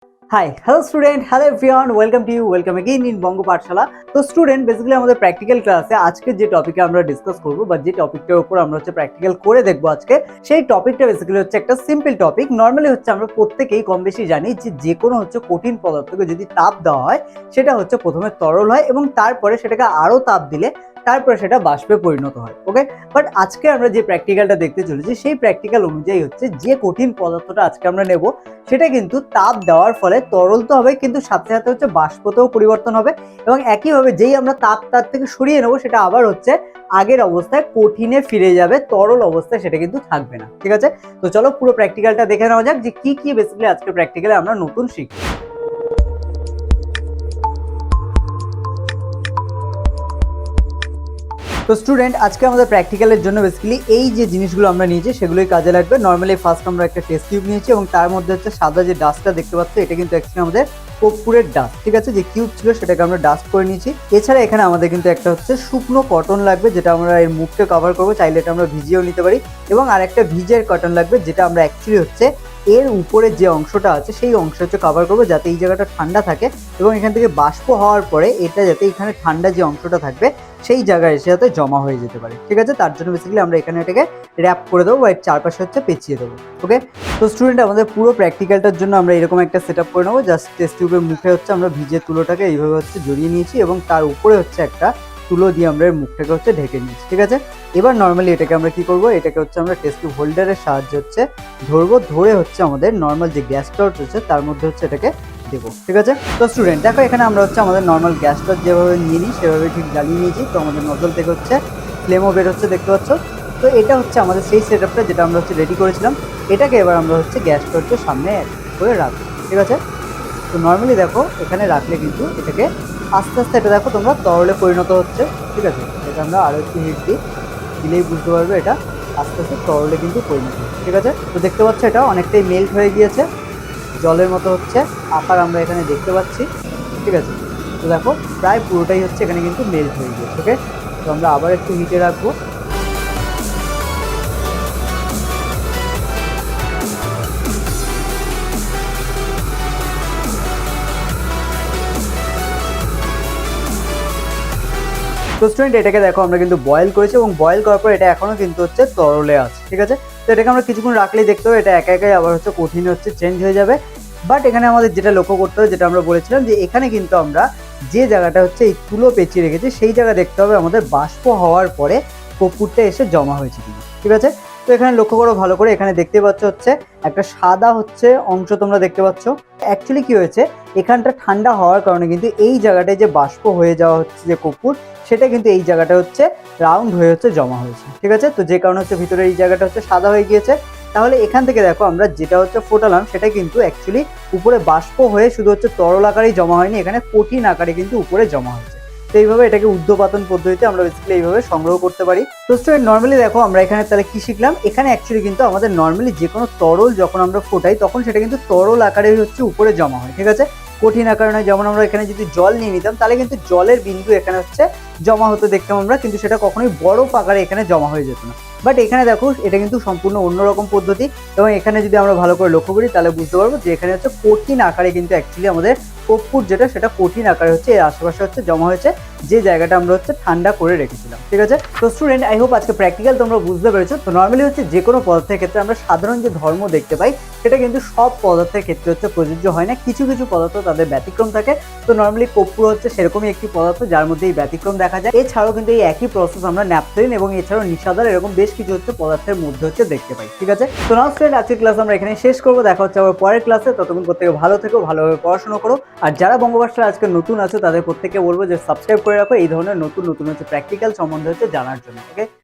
Hi, hello student, hello everyone, welcome to you, welcome again in Bongo Pathsala. তো student basically আমাদের practical ক্লাসে আজকে যে টপিকে আমরা ডিসকাস করব বা যে টপিকটার উপর আমরা প্র্যাকটিক্যাল করে দেখব আজকে, সেই টপিকটা বেসিক্যালি হচ্ছে একটা সিম্পল টপিক। নর্মালি আমরা প্রত্যেকেই কম বেশি জানি যে কোনো কঠিন পদার্থকে যদি তাপ দেওয়া হয় সেটা প্রথমে তরল হয় এবং তারপরে সেটাকে আরো তাপ দিলে তারপরে সেটা বাষ্পে পরিণত হয়। ওকে, বাট আজকে আমরা যে প্র্যাকটিক্যালটা দেখতে চলেছি সেই প্র্যাকটিক্যাল অনুযায়ী যে কঠিন পদার্থটা আজকে আমরা নেব সেটা কিন্তু তাপ দেওয়ার ফলে তরল তো হবে, কিন্তু সাথে সাথে বাষ্পতেও পরিবর্তন হবে এবং একইভাবে যেই আমরা তাপ তার থেকে সরিয়ে নেবো সেটা আবার আগের অবস্থায় কঠিনে ফিরে যাবে, তরল অবস্থায় সেটা কিন্তু থাকবে না। ঠিক আছে, তো চলো পুরো প্র্যাকটিক্যালটা দেখে নেওয়া যাক যে কি কি বেসিক্যালি আজকে প্র্যাকটিক্যালে আমরা নতুন শিখব। তো স্টুডেন্ট আজকে আমাদের প্র্যাকটিক্যালের জন্য বেসিক্যালি এই যে জিনিসগুলো আমরা নিয়েছি সেগুলোই কাজে লাগবে। নর্মালি ফার্স্ট আমরা একটা টেস্ট টিউব নিয়েছি এবং তার মধ্যে সাদা যে ডাস্টটা দেখতে পাচ্ছ এটা কিন্তু অ্যাকচুয়ালি আমাদের কর্পূরের ডাস্ট। ঠিক আছে, যে কিউব ছিল সেটাকে আমরা ডাস্ট করে নিয়েছি। এছাড়া এখানে আমাদের কিন্তু একটা শুকনো কটন লাগবে যেটা আমরা এর মুখকে কভার করবো, চাইলে এটা আমরা ভিজিয়েও নিতে পারি। এবং আর একটা ভিজের কটন লাগবে যেটা আমরা অ্যাকচুয়ালি এর উপরে যে অংশটা আছে সেই অংশ কভার করবো যাতে এই জায়গাটা ঠান্ডা থাকে এবং এখান থেকে বাষ্প হওয়ার পরে এটা যাতে এখানে ঠান্ডা যে অংশটা থাকবে সেই জায়গায় এসে যাতে জমা হয়ে যেতে পারে। ঠিক আছে, তার জন্য বেসিক্যালি আমরা এখানে এটাকে র্যাপ করে দেবো বা এর চারপাশে পেঁচিয়ে দেবো। ওকে, তো স্টুডেন্ট আমাদের পুরো প্র্যাকটিক্যালটার জন্য আমরা এরকম একটা সেট আপ করে নেবো। জাস্ট টেস্ট টিউবের মুখে আমরা ভিজের তুলোটাকে এইভাবে জড়িয়ে নিয়েছি এবং তার উপরে একটা তুলো দিয়ে আমরা এর মুখটাকে ঢেকে নিয়েছি। ঠিক আছে, এবার নর্মালি এটাকে আমরা কি করবো, এটাকে আমরা টেস্ট টিউব হোল্ডারের সাহায্যে ধরবো, ধরে আমাদের নর্মাল যে গ্যাস টর্চ তার মধ্যে এটাকে দেবো। ঠিক আছে, তো স্টুডেন্ট দেখো এখানে আমরা আমাদের নর্মাল গ্যাস টর্চ যেভাবে নিয়ে নিই সেভাবে ঠিক জ্বালিয়ে নিয়েছি। তো আমাদের নজল থেকে ফ্লেমও বের দেখতে পাচ্ছ। তো এটা আমাদের সেই সেট আপটা যেটা আমরা রেডি করেছিলাম। এটাকে এবার আমরা গ্যাস টর্চের সামনে করে রাখবো। ঠিক আছে, তো নর্মালি দেখো এখানে রাখলে কিন্তু এটাকে আস্তে আস্তে এটা দেখো তোমরা তরলে পরিণত হচ্ছে। ঠিক আছে, এটা আমরা আরও একটু হিট দিলেই বুঝতে পারবে এটা আস্তে আস্তে তরলে কিন্তু পরিণত হচ্ছে। ঠিক আছে, তো দেখতে পাচ্ছ এটা অনেকটাই মেল্ট হয়ে গিয়েছে, জলের মতো আকার আমরা এখানে দেখতে পাচ্ছি। ঠিক আছে, তো দেখো প্রায় পুরোটাই এখানে কিন্তু মেল্ট হয়ে গিয়েছে। ওকে, তো আমরা আবার একটু হিটে রাখবো। তো স্টুডেন্ট এটাকে দেখো আমরা কিন্তু বয়েল করেছি এবং বয়েল করার পর এটা এখনো কিন্তু তরলে আছে। ঠিক আছে, তো এটাকে আমরা কিছুক্ষণ রাখলেই দেখতে হবে এটা একা একাই আবার কঠিন চেঞ্জ হয়ে যাবে। বাট এখানে আমাদের যেটা লক্ষ্য করতে হবে, যেটা আমরা বলেছিলাম যে এখানে কিন্তু আমরা যে জায়গাটা এই তুলো পেঁচিয়ে রেখেছি সেই জায়গা দেখতে হবে আমাদের বাষ্প হওয়ার পরে কর্পূরটা এসে জমা হয়েছে কিনা। ঠিক আছে, তো এখানে লক্ষ্য করো ভালো করে, এখানে দেখতে পাচ্ছ একটা সাদা অংশ তোমরা দেখতে পাচ্ছ। অ্যাকচুয়ালি কি হয়েছে, এখানটা ঠান্ডা হওয়ার কারণে কিন্তু এই জায়গাটায় যে বাষ্প হয়ে যাওয়া যে কর্পূর সেটা কিন্তু এই জায়গাটা রাউন্ড হয়ে জমা হয়েছে। ঠিক আছে, তো যে কারণে ভিতরে এই জায়গাটা সাদা হয়ে গিয়েছে। তাহলে এখান থেকে দেখো আমরা যেটা ফোটালাম সেটা কিন্তু অ্যাকচুয়ালি উপরে বাষ্প হয়ে শুধু তরল আকারেই জমা হয়নি, এখানে কঠিন আকারে কিন্তু উপরে জমা হয়েছে। তো এইভাবে এটাকে ঊর্ধ্বপাতন পদ্ধতিতে আমরা বেসিক্যালি এইভাবে সংগ্রহ করতে পারি। তো স্টুডেন্ট নর্মালি দেখো আমরা এখানে তাহলে কি শিখলাম, এখানে অ্যাকচুয়ালি কিন্তু আমাদের নর্মালি যে কোনো তরল যখন আমরা ফোটাই তখন সেটা কিন্তু তরল আকারে উপরে জমা হয়। ঠিক আছে, কঠিন আকারে নয়। যেমন আমরা এখানে যদি জল নিয়ে নিতাম তাহলে কিন্তু জলের বিন্দু এখানে জমা হতে দেখতাম আমরা, কিন্তু সেটা কখনোই বরফ আকারে এখানে জমা হয়ে যেত না। বাট এখানে দেখো এটা কিন্তু সম্পূর্ণ অন্যরকম পদ্ধতি এবং এখানে যদি আমরা ভালো করে লক্ষ্য করি তাহলে বুঝতে পারবো যে এখানে কঠিন আকারে কিন্তু অ্যাকচুয়ালি আমাদের কর্পূর যেটা সেটা কঠিন আকারে এর আশেপাশে জমা হয়েছে যে জায়গাটা আমরা ঠান্ডা করে রেখেছিলাম। ঠিক আছে, তো স্টুডেন্ট আই হোপ আজকে প্র্যাকটিক্যাল তোমরা বুঝতে পেরেছো। তো নর্মালি যে কোনো পদার্থের ক্ষেত্রে আমরা সাধারণ যে ধর্ম দেখতে পাই সেটা কিন্তু সব পদার্থের ক্ষেত্রে প্রযোজ্য হয় না, কিছু কিছু পদার্থ তাদের ব্যতিক্রম থাকে। তো নর্মালি কর্পূর সেরকমই একটি পদার্থ যার মধ্যে এই ব্যতিক্রম দেখা যায়। এছাড়াও কিন্তু এই একই প্রসেস আমরা ন্যাপথলিন এবং এছাড়াও নিশাদার এরকম বেশ কিছু পদার্থের মধ্যে দেখতে পাই। ঠিক আছে, তো নাও স্টুডেন্ট আজকের ক্লাস আমরা এখানে শেষ করবো। দেখা হচ্ছে আবার পরের ক্লাসে, ততক্ষণ প্রত্যেকে ভালো থেকো, ভালোভাবে পড়াশোনা করো। আর যারা বঙ্গ পাঠশালা আজকে নতুন আছো তাদের প্রত্যেককে বলবো যে সাবস্ক্রাইব করে রাখো এই ধরনের নতুন নতুন প্র্যাকটিক্যাল সম্বন্ধে জানার জন্য। ওকে।